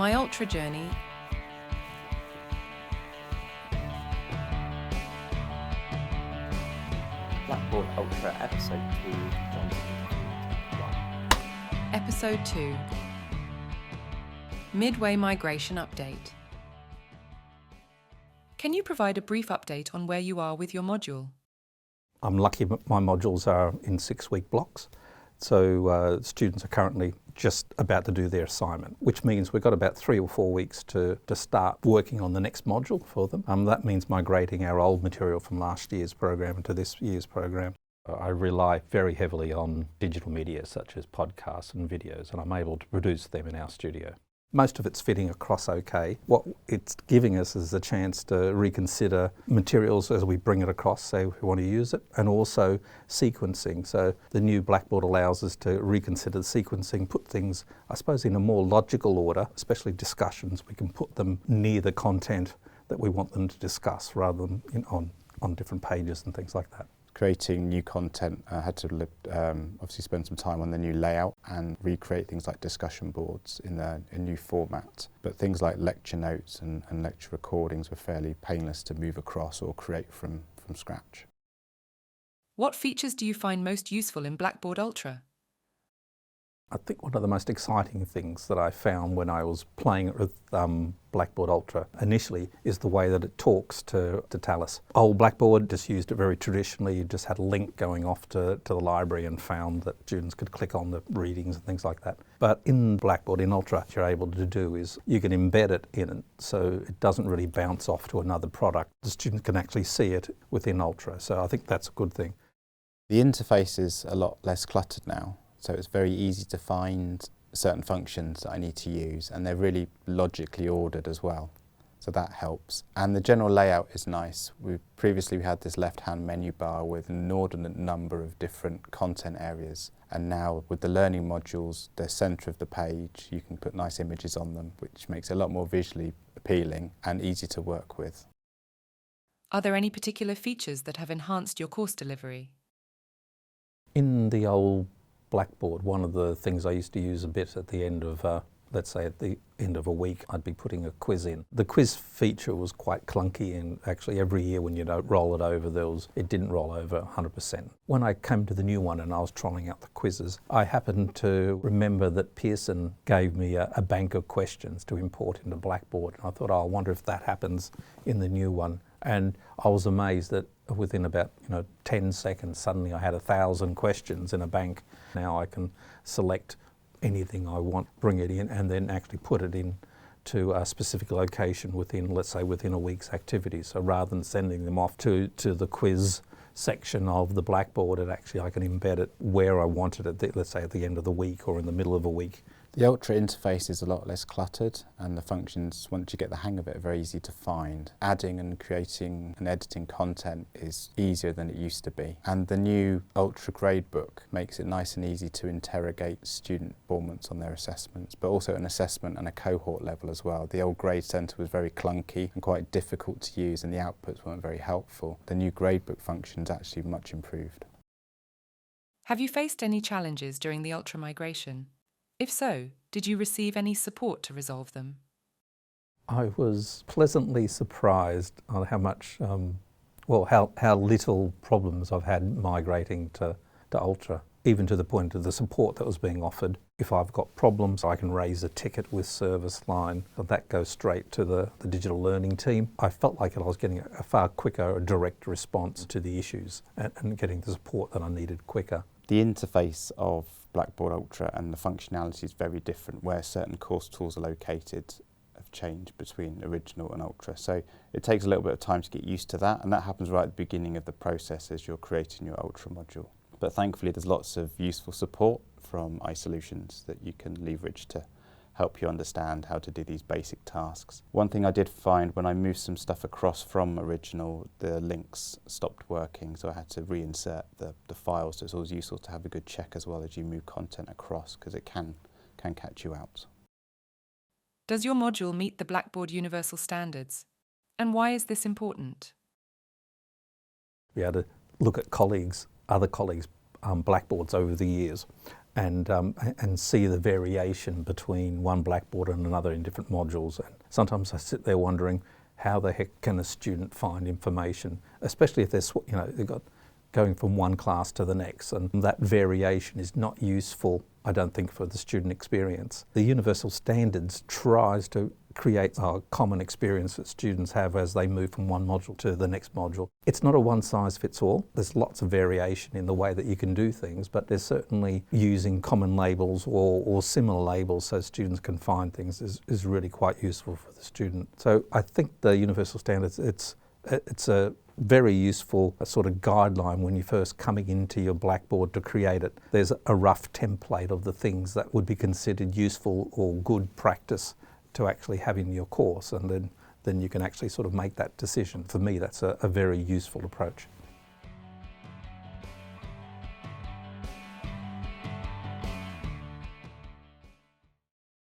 My Ultra Journey. Blackboard Ultra Episode 2, Episode 2. Midway Migration Update. Can you provide a brief update on where you are with your module? I'm lucky my modules are in 6-week blocks, so students are currently just about to do their assignment, which means we've got about 3 or 4 weeks to start working on the next module for them. That means migrating our old material from last year's program into this year's program. I rely very heavily on digital media such as podcasts and videos, and I'm able to produce them in our studio. Most of it's fitting across okay. What it's giving us is a chance to reconsider materials as we bring it across, say we want to use it, and also sequencing. So the new Blackboard allows us to reconsider the sequencing, put things, I suppose, in a more logical order, especially discussions. We can put them near the content that we want them to discuss rather than on different pages and things like that. Creating new content, I had to obviously spend some time on the new layout and recreate things like discussion boards in a new format. But things like lecture notes and lecture recordings were fairly painless to move across or create from scratch. What features do you find most useful in Blackboard Ultra? I think one of the most exciting things that I found when I was playing it with Blackboard Ultra initially is the way that it talks to Tallis. Old Blackboard just used it very traditionally. You just had a link going off to the library and found that students could click on the readings and things like that. But in Blackboard, in Ultra, what you're able to do is you can embed it in it so it doesn't really bounce off to another product. The students can actually see it within Ultra, so I think that's a good thing. The interface is a lot less cluttered now. So it's very easy to find certain functions that I need to use, and they're really logically ordered as well. So that helps. And the general layout is nice. Previously we had this left-hand menu bar with an inordinate number of different content areas. And now with the learning modules, the centre of the page, you can put nice images on them, which makes it a lot more visually appealing and easy to work with. Are there any particular features that have enhanced your course delivery? In the old Blackboard, one of the things I used to use a bit at the end of, let's say at the end of a week, I'd be putting a quiz in. The quiz feature was quite clunky, and actually every year when you don't roll it over, it didn't roll over 100%. When I came to the new one and I was trying out the quizzes, I happened to remember that Pearson gave me a bank of questions to import into Blackboard, and I thought, I wonder if that happens in the new one. And I was amazed that within about 10 seconds, suddenly I had 1,000 questions in a bank. Now I can select anything I want, bring it in, and then actually put it in to a specific location within, let's say, within a week's activity. So rather than sending them off to the quiz section of the Blackboard, I can embed it where I wanted it, let's say at the end of the week or in the middle of a week. The Ultra interface is a lot less cluttered, and the functions, once you get the hang of it, are very easy to find. Adding and creating and editing content is easier than it used to be. And the new Ultra gradebook makes it nice and easy to interrogate student performance on their assessments, but also an assessment and a cohort level as well. The old grade centre was very clunky and quite difficult to use, and the outputs weren't very helpful. The new gradebook function is actually much improved. Have you faced any challenges during the Ultra migration? If so, did you receive any support to resolve them? I was pleasantly surprised on how much, how little problems I've had migrating to Ultra, even to the point of the support that was being offered. If I've got problems, I can raise a ticket with service line, and that goes straight to the digital learning team. I felt like I was getting a far quicker, direct response to the issues and getting the support that I needed quicker. The interface of Blackboard Ultra and the functionality is very different. Where certain course tools are located have changed between original and Ultra. So it takes a little bit of time to get used to that, and that happens right at the beginning of the process as you're creating your Ultra module. But thankfully there's lots of useful support from iSolutions that you can leverage to help you understand how to do these basic tasks. One thing I did find when I moved some stuff across from original, the links stopped working, so I had to reinsert the files. So it's always useful to have a good check as well as you move content across, because it can catch you out. Does your module meet the Blackboard Universal Standards? And why is this important? We had to look at other colleagues' Blackboards over the years, and see the variation between one Blackboard and another in different modules. And sometimes I sit there wondering, how the heck can a student find information, especially if they've got going from one class to the next, and that variation is not useful, I don't think, for the student experience. The Universal Standards tries to create a common experience that students have as they move from one module to the next module. It's not a one-size-fits-all. There's lots of variation in the way that you can do things, but there's certainly using common labels or similar labels so students can find things is really quite useful for the student. So I think the Universal Standards, it's a very useful sort of guideline when you're first coming into your Blackboard to create it. There's a rough template of the things that would be considered useful or good practice to actually have in your course, and then you can actually sort of make that decision. For me, that's a very useful approach.